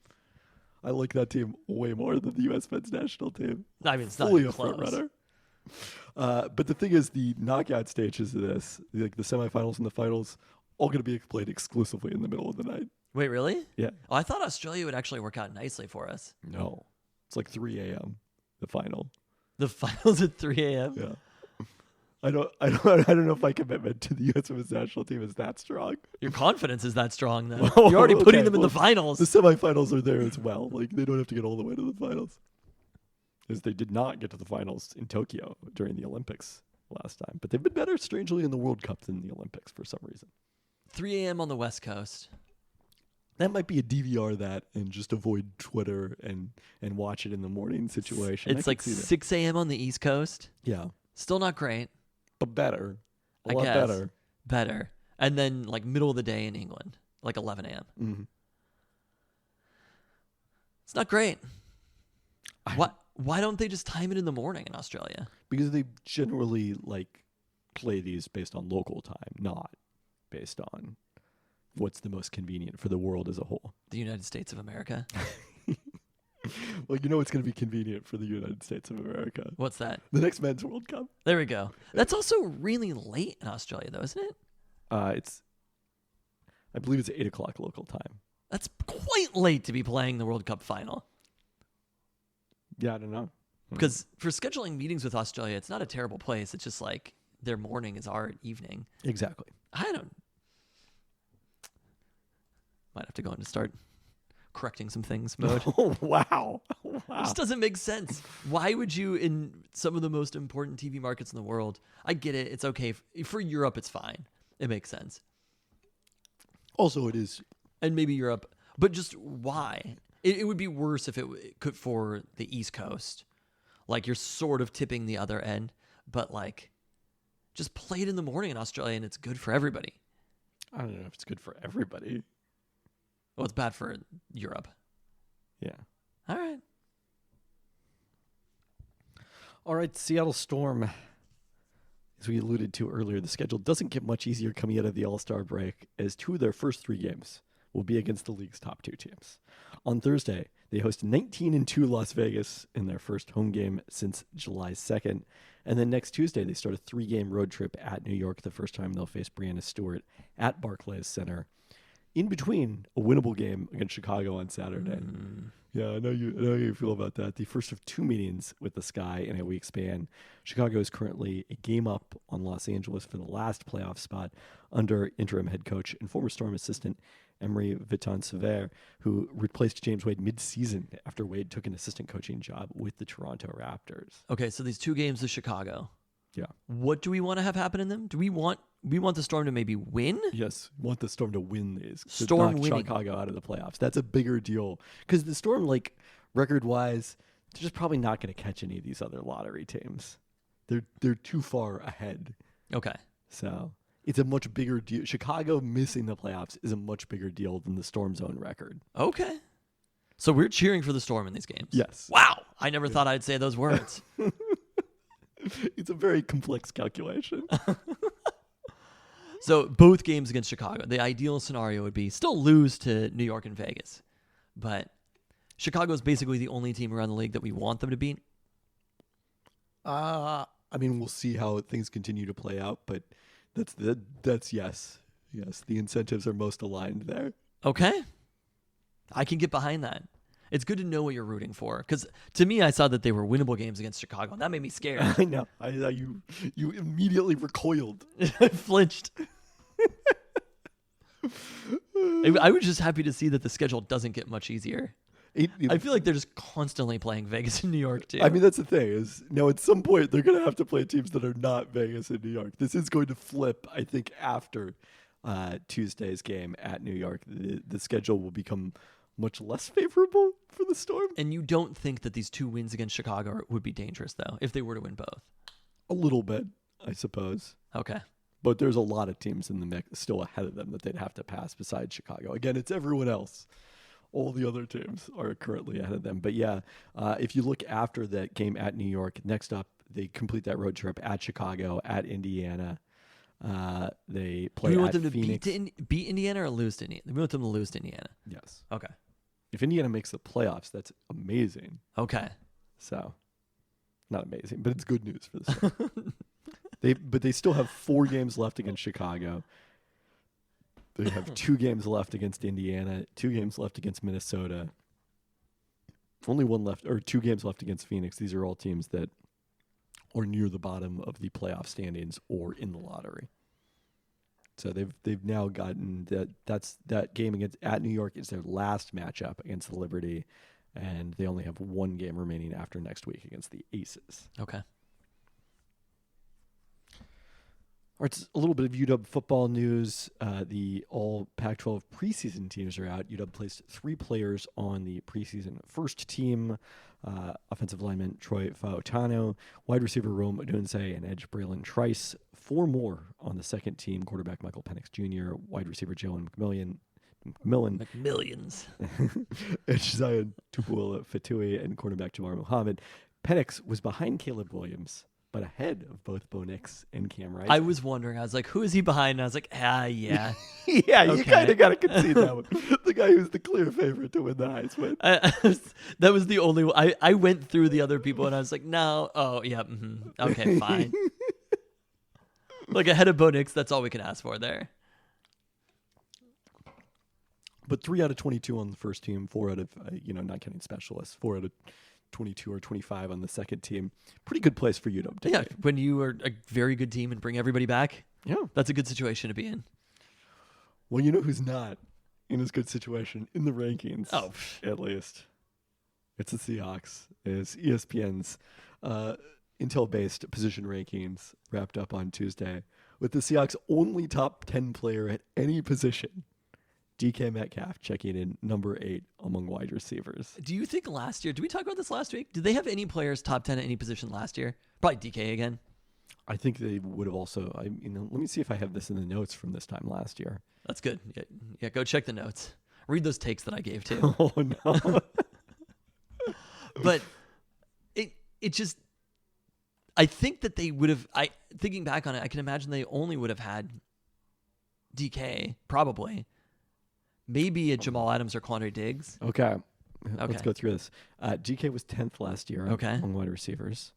I like that team way more than the U.S. men's national team. I mean, it's not Fully even a front close. runner. But the thing is, the knockout stages of this, like the semifinals and the finals, all going to be played exclusively in the middle of the night. Wait, really? Yeah. Oh, I thought Australia would actually work out nicely for us. No. It's like 3 a.m., the final. The finals at 3 a.m. Yeah. I don't know if my commitment to the U.S. women's national team is that strong. Your confidence is that strong, though. Oh, You're already putting okay, them in the well, finals. The semifinals are there as well. Like, they don't have to get all the way to the finals. As they did not get to the finals in Tokyo during the Olympics last time. But they've been better, strangely, in the World Cup than the Olympics for some reason. 3 a.m. on the West Coast. That might be a DVR that and just avoid Twitter and watch it in the morning situation. It's like 6 a.m. on the East Coast. Yeah, Still not great. but better. A I lot guess. better. Better. And then like middle of the day in England, like 11 a.m. Mm-hmm. It's not great. Why don't they just time it in the morning in Australia? Because they generally play these based on local time, not based on what's the most convenient for the world as a whole. The United States of America. Well, you know it's going to be convenient for the United States of America. What's that? The next Men's World Cup. There we go. That's also really late in Australia, though, isn't it? I believe it's 8 o'clock local time. That's quite late to be playing the World Cup final. Yeah, I don't know. Because for scheduling meetings with Australia, it's not a terrible place. It's just like their morning is our evening. Exactly. Might have to go in to start correcting some things mode. Oh, wow. It just doesn't make sense. Why would you, in some of the most important TV markets in the world, I get it. It's okay. For Europe, it's fine. It makes sense. Also, it is. And maybe Europe. But just why? It would be worse if it could for the East Coast. Like you're sort of tipping the other end. But like, just play it in the morning in Australia and it's good for everybody. I don't know if it's good for everybody. Well, it's bad for Europe. Yeah. All right. All right, Seattle Storm. As we alluded to earlier, the schedule doesn't get much easier coming out of the All-Star break, as 2 of their first 3 games will be against the league's top 2 teams. On Thursday, they host 19-2 Las Vegas in their first home game since July 2nd. And then next Tuesday, they start a 3-game road trip at New York, the first time they'll face Breanna Stewart at Barclays Center. In between, a winnable game against Chicago on Saturday. Yeah, I know how you feel about that. The first of 2 meetings with the Sky in a week span. Chicago is currently a game up on Los Angeles for the last playoff spot under interim head coach and former Storm assistant Emery Viton-Sever, who replaced James Wade mid-season after Wade took an assistant coaching job with the Toronto Raptors. Okay, so these 2 games with Chicago. Yeah. What do we want to have happen in them? Do we want the Storm to maybe win? Yes, we want the Storm to win these. Storm to knock winning. Chicago out of the playoffs. That's a bigger deal. Because the Storm, like, record-wise, they're just probably not going to catch any of these other lottery teams. They're too far ahead. Okay. So it's a much bigger deal. Chicago missing the playoffs is a much bigger deal than the Storm's own record. Okay. So we're cheering for the Storm in these games. Yes. Wow. I never thought I'd say those words. It's a very complex calculation. So both games against Chicago, the ideal scenario would be still lose to New York and Vegas. But Chicago is basically the only team around the league that we want them to beat. I mean, we'll see how things continue to play out, but that's yes. Yes, the incentives are most aligned there. Okay. I can get behind that. It's good to know what you're rooting for. Because to me, I saw that they were winnable games against Chicago, and that made me scared. I know. You immediately recoiled. I flinched. I was just happy to see that the schedule doesn't get much easier. I feel like they're just constantly playing Vegas and New York, too. I mean, that's the thing is, now at some point, they're going to have to play teams that are not Vegas and New York. This is going to flip, I think, after Tuesday's game at New York. The schedule will become much less favorable for the Storm. And you don't think that these 2 wins against Chicago would be dangerous, though, if they were to win both? A little bit, I suppose. Okay. But there's a lot of teams in the mix still ahead of them that they'd have to pass besides Chicago. Again, it's everyone else. All the other teams are currently ahead of them. But yeah, if you look after that game at New York, next up, they complete that road trip at Chicago, at Indiana. They play Do we want at them to Phoenix. beat Indiana or lose to Indiana? We want them to lose to Indiana. Yes. Okay. If Indiana makes the playoffs, that's amazing. Okay. So, not amazing, but it's good news for the Storm. They still have 4 games left against Chicago. They have 2 games left against Indiana, 2 games left against Minnesota. Only 2 games left against Phoenix. These are all teams that are near the bottom of the playoff standings or in the lottery. So they've now gotten that game at New York is their last matchup against the Liberty, and they only have 1 game remaining after next week against the Aces. Okay. All right, a little bit of UW football news. The all Pac-12 preseason teams are out. UW placed 3 players on the preseason first team. Offensive lineman Troy Fautano, wide receiver Rome Odunze, and edge Braylon Trice. 4 more on the second team, quarterback Michael Penix Jr., wide receiver Jalen McMillan, McMillions. edge Zion Tupuola Fatui, and cornerback Jamar Muhammad. Penix was behind Caleb Williams, but ahead of both Bo Nix and Cam Rice. I was wondering. I was like, who is he behind? And I was like, yeah. Yeah, Okay. you kind of got to concede that one. The guy who's the clear favorite to win the Heisman. That was the only one. I went through the other people and I was like, no. Oh, yeah. Okay, fine. Like ahead of Bo Nix, that's all we can ask for there. But 3 out of 22 on the first team, 4 out of, not counting specialists, 4 out of 22 or 25 on the second team. Pretty good place for UW to Yeah, be. when you are a very good team and bring everybody back, Yeah. that's a good situation to be in. Well, you know who's not in as good situation in the rankings? Oh. At least. It's the Seahawks. It's ESPN's Intel-based position rankings wrapped up on Tuesday with the Seahawks' only top 10 player at any position. DK Metcalf checking in number 8 among wide receivers. Do you think last year, did we talk about this last week? Did they have any players top 10 at any position last year? Probably DK again. I think they would have also, let me see if I have this in the notes from this time last year. That's good. Yeah, go check the notes. Read those takes that I gave too. Oh, no. But it just, I think that they would have, thinking back on it, I can imagine they only would have had DK, probably. Maybe a Jamal Adams or Quandre Diggs. Okay. Okay. Let's go through this. GK was 10th last year Okay. among wide receivers.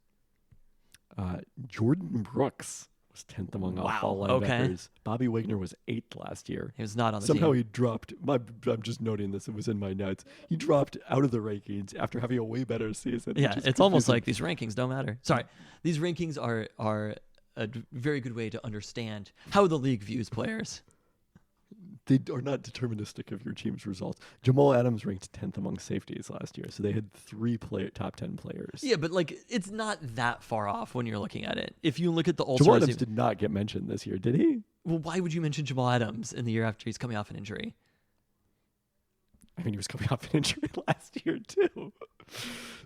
Jordan Brooks was 10th among off-ball Okay. linebackers. Bobby Wagner was 8th last year. He was not on the Somehow team. he dropped. I'm just noting this. It was in my notes. He dropped out of the rankings after having a way better season. Yeah, which is it's almost confusing. like these rankings don't matter. Sorry. These rankings are a very good way to understand how the league views players. They are not deterministic of your team's results. Jamal Adams ranked 10th among safeties last year, so they had 3 top 10 players. Yeah, but like it's not that far off when you're looking at it. If you look at the Jamal all-star Adams did not get mentioned this year, did he? well, why would you mention Jamal Adams in the year after he's coming off an injury? I mean, he was coming off an injury last year too.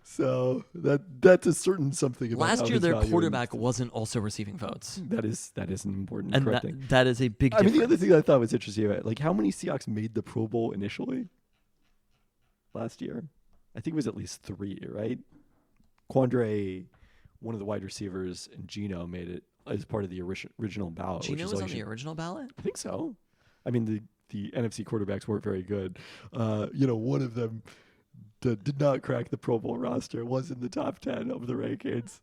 So that's a certain something about Last how year, his their value quarterback is. wasn't also receiving votes, That is an important and correct thing. that is a big I difference. mean, the other thing I thought was interesting about it, like how many Seahawks made the Pro Bowl initially last year? I think it was at least 3, right? Quandre, one of the wide receivers, and Gino made it as part of the original ballot. Gino which is was on actually- the original ballot. I think so. I mean, the NFC quarterbacks weren't very good. One of them did not crack the Pro Bowl roster. Was in the top 10 of the rankings.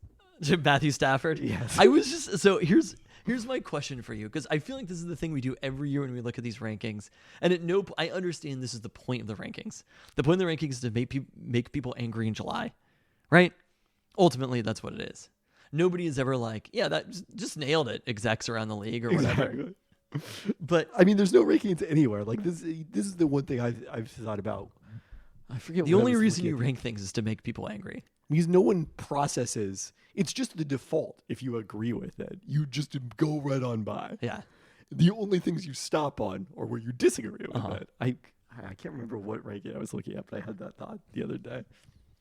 Matthew Stafford. Yes. I was just so here's my question for you, because I feel like this is the thing we do every year when we look at these rankings. And I understand this is the point of the rankings. The point of the rankings is to make people angry in July, right? Ultimately, that's what it is. Nobody is ever like, yeah, that just nailed it, execs around the league or whatever. Exactly. But I mean, there's no rankings anywhere. Like this is the one thing I've thought about. I forget. the what I only was reason you looking at. rank things is to make people angry. Because no one processes. It's just the default. If you agree with it, you just go right on by. Yeah. The only things you stop on are where you disagree with Uh-huh. it. I can't remember what ranking I was looking at, but I had that thought the other day.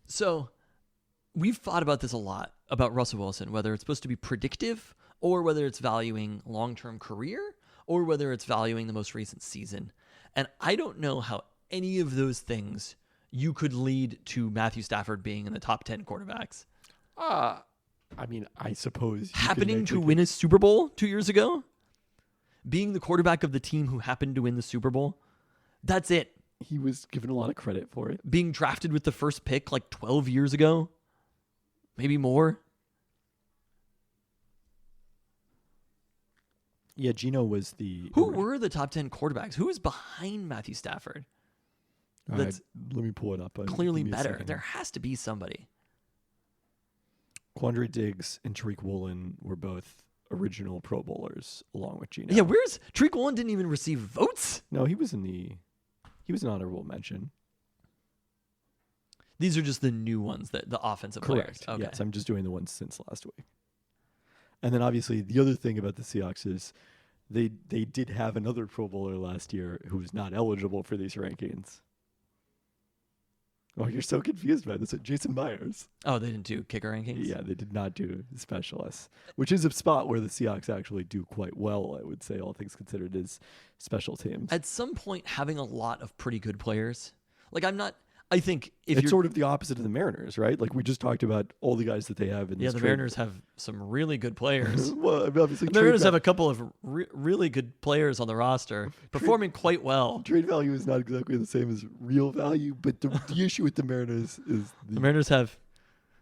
So we've thought about this a lot about Russell Wilson, whether it's supposed to be predictive or whether it's valuing long-term career or whether it's valuing the most recent season. And I don't know how any of those things you could lead to Matthew Stafford being in the top 10 quarterbacks. I mean, I suppose you Happening can to make win a Super Bowl 2 years ago, being the quarterback of the team who happened to win the Super Bowl, that's it. he was given a lot of credit for it. Being drafted with the first pick like 12 years ago, maybe more. Yeah, Gino was the. Who were the top 10 quarterbacks? Who was behind Matthew Stafford? All right, That's let me pull it up. clearly Give me a better. second. There has to be somebody. Quandre Diggs and Tariq Woolen were both original Pro Bowlers, along with Gino. Yeah, where's Tariq Woolen didn't even receive votes? No, he was an honorable mention. These are just the new ones, that the offensive Correct. players. Okay. Yes, I'm just doing the ones since last week. And then obviously the other thing about the Seahawks is they did have another Pro Bowler last year who was not eligible for these rankings. Oh, you're so confused by this. Jason Myers. Oh, they didn't do kicker rankings? Yeah, they did not do specialists, which is a spot where the Seahawks actually do quite well, I would say, all things considered, is special teams. At some point, having a lot of pretty good players. Like, I think if It's you're. sort of the opposite of the Mariners, right? Like we just talked about all the guys that they have in Yeah, this the trade. Mariners have some really good players. Well, I mean, obviously, The Mariners have a couple of really good players on the roster, performing quite well. trade value is not exactly the same as real value, but the issue with the Mariners is The Mariners have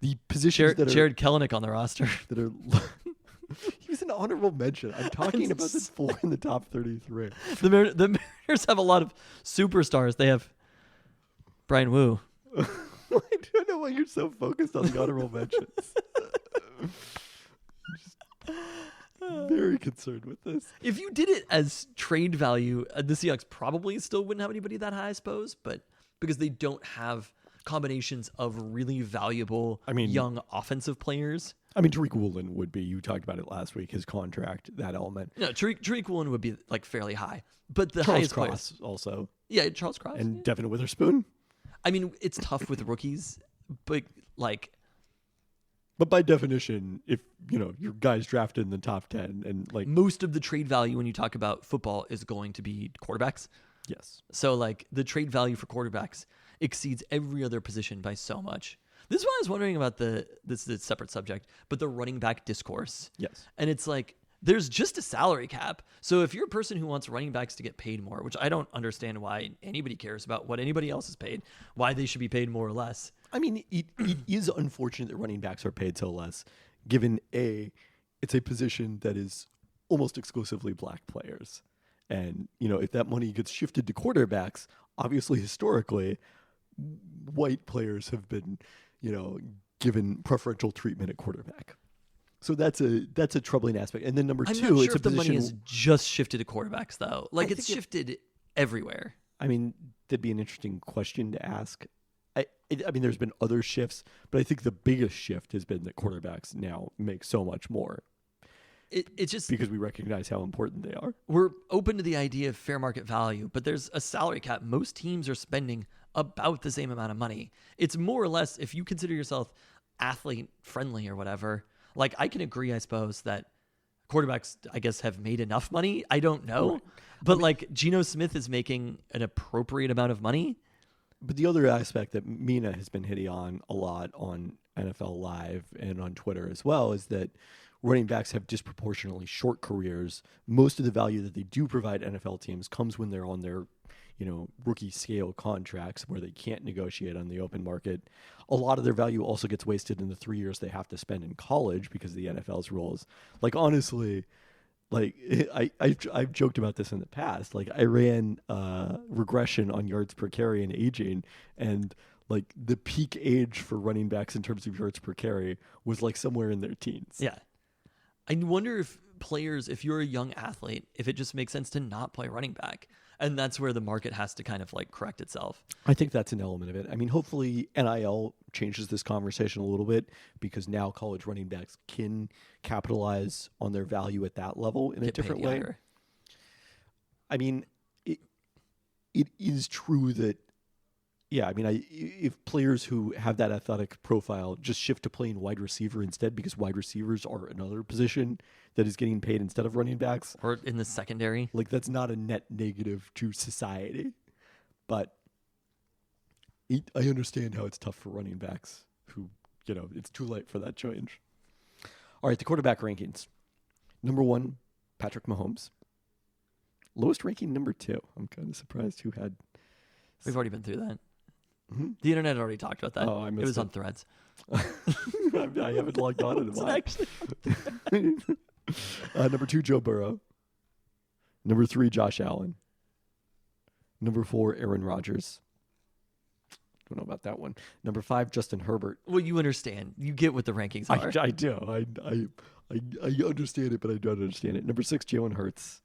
the positions Jared Kelenic on the roster. that are. He was an honorable mention. I'm talking about the 4 in the top 33. The Mariners have a lot of superstars. They have Brian Wu. I don't know why you're so focused on the honorable mentions. Just very concerned with this. If you did it as trade value, the Seahawks probably still wouldn't have anybody that high, I suppose, but because they don't have combinations of really valuable young offensive players. I mean, Tariq Woolen would be. You talked about it last week. His contract, that element. No, Tariq Woolen would be like fairly high, but the Charles highest Cross players, also, yeah, Charles Cross. and Devin Witherspoon. I mean, it's tough with rookies, but like, But by definition, if your guy's drafted in the top 10 and like most of the trade value when you talk about football is going to be quarterbacks. yes, So like the trade value for quarterbacks exceeds every other position by so much. This is why I was wondering about this is a separate subject, but the running back discourse. yes, And it's like there's just a salary cap. So if you're a person who wants running backs to get paid more, which I don't understand why anybody cares about what anybody else is paid, why they should be paid more or less. I mean, it is unfortunate that running backs are paid so less, given it's a position that is almost exclusively black players. And, if that money gets shifted to quarterbacks, obviously historically, white players have been, given preferential treatment at quarterback. So that's a troubling aspect. And then number I'm two, not sure it's a if the money position. is just shifted to quarterbacks, though. Like, I it's think shifted everywhere. I mean, that'd be an interesting question to ask. I mean, there's been other shifts, but I think the biggest shift has been that quarterbacks now make so much more It's just because we recognize how important they are. we're open to the idea of fair market value, but there's a salary cap. Most teams are spending about the same amount of money. It's more or less, if you consider yourself athlete friendly or whatever, like I can agree, I suppose, that quarterbacks, I guess, have made enough money. I don't know. Right. But like Geno Smith is making an appropriate amount of money. But the other aspect that Mina has been hitting on a lot on NFL Live and on Twitter as well is that running backs have disproportionately short careers. Most of the value that they do provide NFL teams comes when they're on their, rookie scale contracts where they can't negotiate on the open market. A lot of their value also gets wasted in the 3 years they have to spend in college because of the NFL's rules. Like, honestly, like I've joked about this in the past. Like, I ran regression on yards per carry and aging, and like the peak age for running backs in terms of yards per carry was like somewhere in their teens. Yeah. I wonder if players, if you're a young athlete, if it just makes sense to not play running back. And that's where the market has to kind of like correct itself. I think that's an element of it. I mean, hopefully NIL changes this conversation a little bit because now college running backs can capitalize on their value at that level in a Get paid different way. younger. I mean, it is true that, yeah, I mean, if players who have that athletic profile just shift to playing wide receiver instead because wide receivers are another position that is getting paid instead of running backs, Or in the secondary. like that's not a net negative to society. But I understand how it's tough for running backs who, it's too late for that change. All right, the quarterback rankings. Number 1, Patrick Mahomes. Lowest ranking, number 2. I'm kind of surprised who had. We've already been through that. Mhm. The internet already talked about that. Oh, I it missed was it. on Threads. I haven't logged on in a It's while. actually Number 2, Joe Burrow. Number 3, Josh Allen. Number 4, Aaron Rodgers. Don't know about that one. Number 5, Justin Herbert. well, you understand. You get what the rankings are. I do. I understand it, but I don't understand it. Number 6, Jalen Hurts.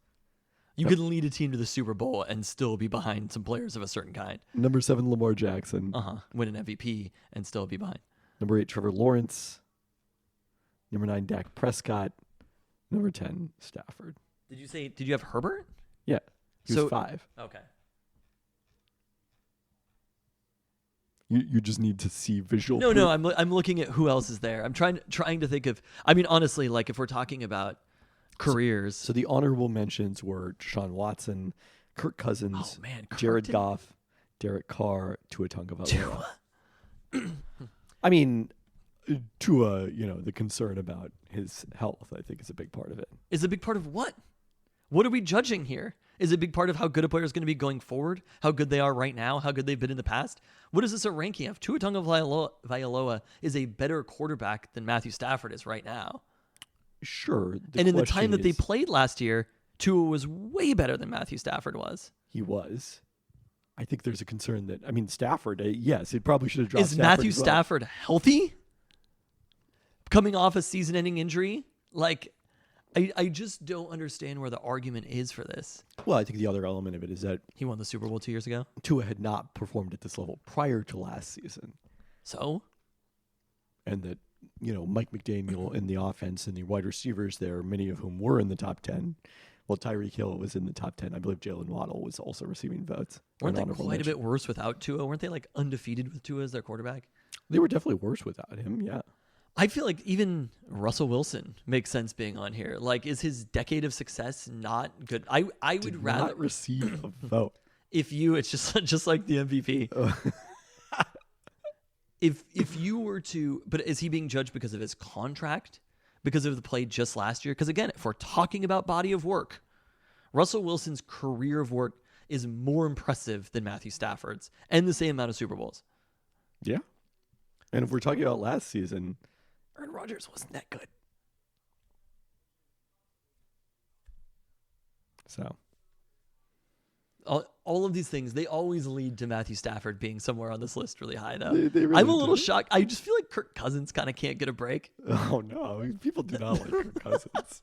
You can lead a team to the Super Bowl and still be behind some players of a certain kind. Number 7, Lamar Jackson. Win an MVP and still be behind. Number 8, Trevor Lawrence. Number 9, Dak Prescott. Number 10, Stafford. Did you have Herbert? Yeah, he So- was 5. Okay. You just need to see visual. No, proof. I'm looking at who else is there. I'm trying to think of. I mean, honestly, like if we're talking about careers, So the honorable mentions were Deshaun Watson, Kirk Cousins, oh man, Jared Kirk Goff, Derek Carr, Tua Tagovailoa. I mean, Tua, the concern about his health, I think, is a big part of it. is a big part of what? What are we judging here? Is it a big part of how good a player is going to be going forward? How good they are right now? How good they've been in the past? What is this a ranking of? Tua Tagovailoa is a better quarterback than Matthew Stafford is right now. Sure. And in the time that they is, played last year, Tua was way better than Matthew Stafford was. he was. I think there's a concern that, Stafford, yes, it probably should have dropped Is Stafford Matthew as well. Stafford healthy? Coming off a season-ending injury? Like, I just don't understand where the argument is for this. Well, I think the other element of it is that He won the Super Bowl 2 years ago. Tua had not performed at this level prior to last season. So? And that, Mike McDaniel in the offense and the wide receivers there, many of whom were in the top 10. Well, Tyreek Hill was in the top 10. I believe Jalen Waddle was also receiving votes. Weren't they Honorable quite a mention. bit worse without Tua? Weren't they like undefeated with Tua as their quarterback? They were definitely worse without him, yeah. I feel like even Russell Wilson makes sense being on here. Like, is his decade of success not good? I would Did rather not receive a vote. if you, it's just like the MVP. if you were to, but is he being judged because of his contract? because of the play just last year. Because again, if we're talking about body of work, Russell Wilson's career of work is more impressive than Matthew Stafford's and the same amount of Super Bowls. Yeah. And if we're talking about last season, Aaron Rodgers wasn't that good. So all of these things, they always lead to Matthew Stafford being somewhere on this list really high, though. They really I'm a little do. shocked. I just feel like Kirk Cousins kind of can't get a break. Oh no, people do not like Kirk Cousins.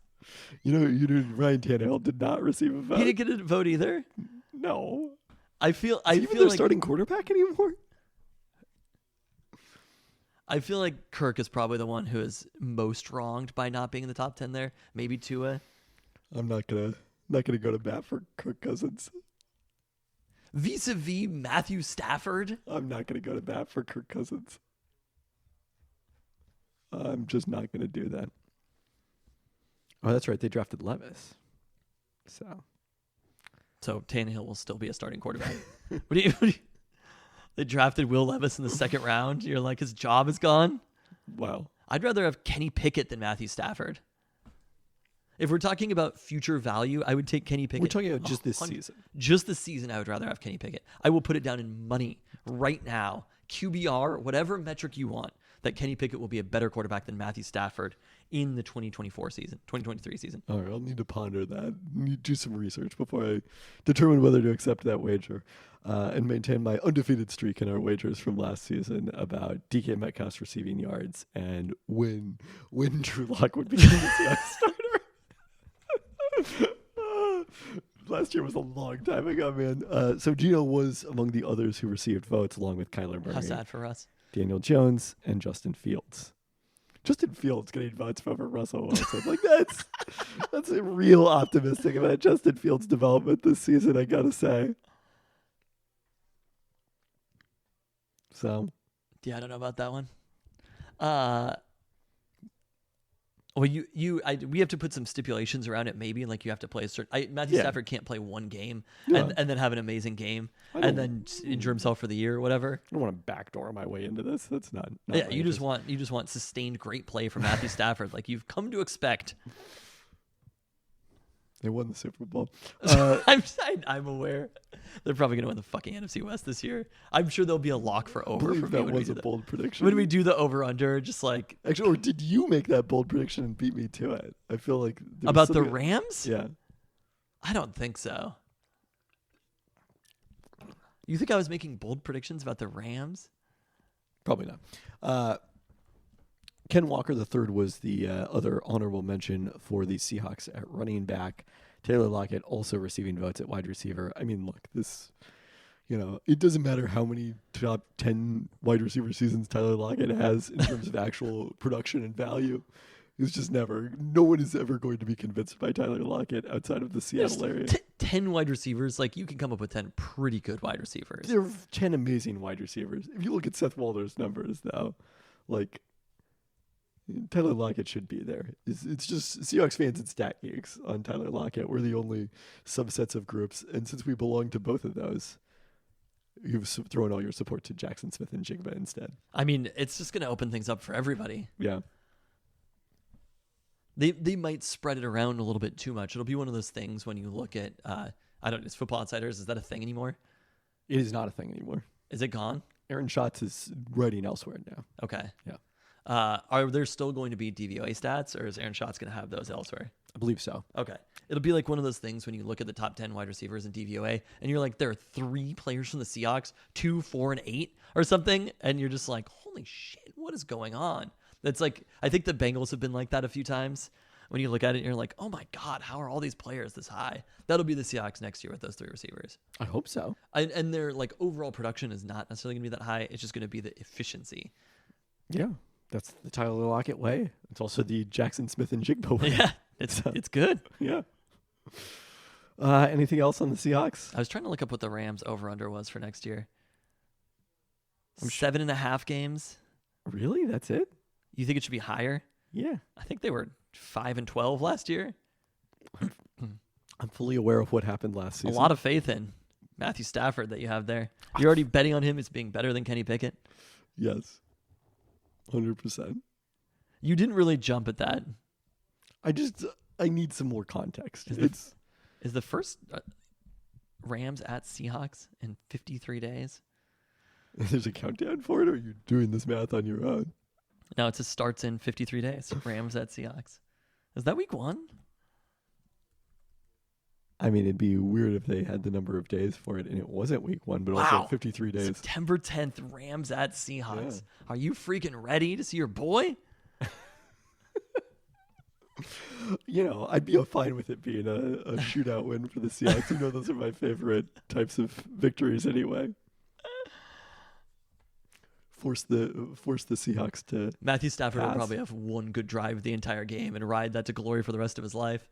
You know, Ryan Tannehill did not receive a vote. He didn't get a vote either. No. I feel Even feel their like starting quarterback anymore? I feel like Kirk is probably the one who is most wronged by not being in the top 10 there. Maybe Tua. I'm not gonna go to bat for Kirk Cousins. Vis-a-vis Matthew Stafford. I'm not gonna go to bat for Kirk Cousins. I'm just not gonna do that. Oh, that's right. They drafted Levis. So Tannehill will still be a starting quarterback. They drafted Will Levis in the second round. You're like, his job is gone? wow. I'd rather have Kenny Pickett than Matthew Stafford. If we're talking about future value, I would take Kenny Pickett. We're talking about just this season. Just this season, I would rather have Kenny Pickett. I will put it down in money right now. QBR, whatever metric you want, that Kenny Pickett will be a better quarterback than Matthew Stafford in the 2023 season. All right, I'll need to ponder that. Need to do some research before I determine whether to accept that wager and maintain my undefeated streak in our wagers from last season about DK Metcalf's receiving yards and when Drew Lock would become the Seahawks starter. Last year was a long time ago, man. So Gino was among the others who received votes along with Kyler Murray, How sad for us. Daniel Jones, and Justin Fields. Justin Fields getting votes over Russell Wilson. Like that's a real optimistic about Justin Fields' development this season, I gotta say. So Yeah, I don't know about that one. Well, we have to put some stipulations around it, maybe, like you have to play a certain. Matthew Stafford can't play one game Yeah. and then have an amazing game and then injure himself for the year or whatever. I don't want to backdoor my way into this. That's not Yeah, my you just interest. want sustained great play from Matthew Stafford, like you've come to expect. They won the Super Bowl. I'm aware they're probably going to win the fucking NFC West this year. I'm sure there'll be a lock for I over. believe For me that when we was do a that. bold prediction. When we do the over under, just like Actually, or did you make that bold prediction and beat me to it? I feel like there was about the something- Rams. Yeah. I don't think so. You think I was making bold predictions about the Rams? Probably not. Ken Walker III was the other honorable mention for the Seahawks at running back. Taylor Lockett also receiving votes at wide receiver. I mean, look, this, it doesn't matter how many top 10 wide receiver seasons Tyler Lockett has in terms of actual production and value. It's just no one is ever going to be convinced by Tyler Lockett outside of the Seattle area. 10 wide receivers, like you can come up with 10 pretty good wide receivers. There are 10 amazing wide receivers. If you look at Seth Walder's numbers, though, like, Tyler Lockett should be there. It's just Seahawks fans and stat geeks on Tyler Lockett. We're the only subsets of groups. And since we belong to both of those, you've thrown all your support to Jackson Smith and Jigba instead. I mean, it's just going to open things up for everybody. Yeah. They might spread it around a little bit too much. It'll be one of those things when you look at, it's Football Outsiders. Is that a thing anymore? It is not a thing anymore. Is it gone? Aaron Schatz is writing elsewhere now. Okay. Yeah. Are there still going to be DVOA stats, or is Aaron Schatz going to have those elsewhere? I believe so. Okay. It'll be like one of those things when you look at the top 10 wide receivers in DVOA, and you're like, there are 3 players from the Seahawks, 2, 4, and 8 or something, and you're just like, holy shit, what is going on? That's like, I think the Bengals have been like that a few times. When you look at it, and you're like, oh my God, how are all these players this high? That'll be the Seahawks next year with those 3 receivers. I hope so. And their like overall production is not necessarily going to be that high. It's just going to be the efficiency. Yeah. That's the Tyler Lockett way. It's also the Jackson Smith and Jigba way. Yeah, it's good. Yeah. Anything else on the Seahawks? I was trying to look up what the Rams over-under was for next year. 7.5 games. Really? That's it? You think it should be higher? Yeah. I think they were 5-12 last year. I'm fully aware of what happened last season. A lot of faith in Matthew Stafford that you have there. You're already betting on him as being better than Kenny Pickett. Yes. 100%. You didn't really jump at that. I need some more context. Is the first Rams at Seahawks in 53 days? There's a countdown for it, or are you doing this math on your own? No, it just starts in 53 days. Rams at Seahawks. Is that week 1? I mean, it'd be weird if they had the number of days for it and it wasn't week 1, but also 53 days. September 10th, Rams at Seahawks. Yeah. Are you freaking ready to see your boy? I'd be fine with it being a shootout win for the Seahawks. Those are my favorite types of victories anyway. Force the Seahawks to Matthew Stafford pass. will probably have one good drive the entire game and ride that to glory for the rest of his life.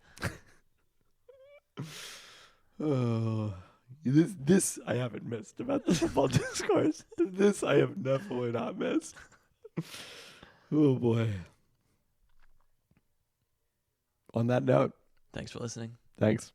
Oh, this I haven't missed about the football discourse. This I have definitely not missed. Oh boy. On that note, Thanks for listening. Thanks.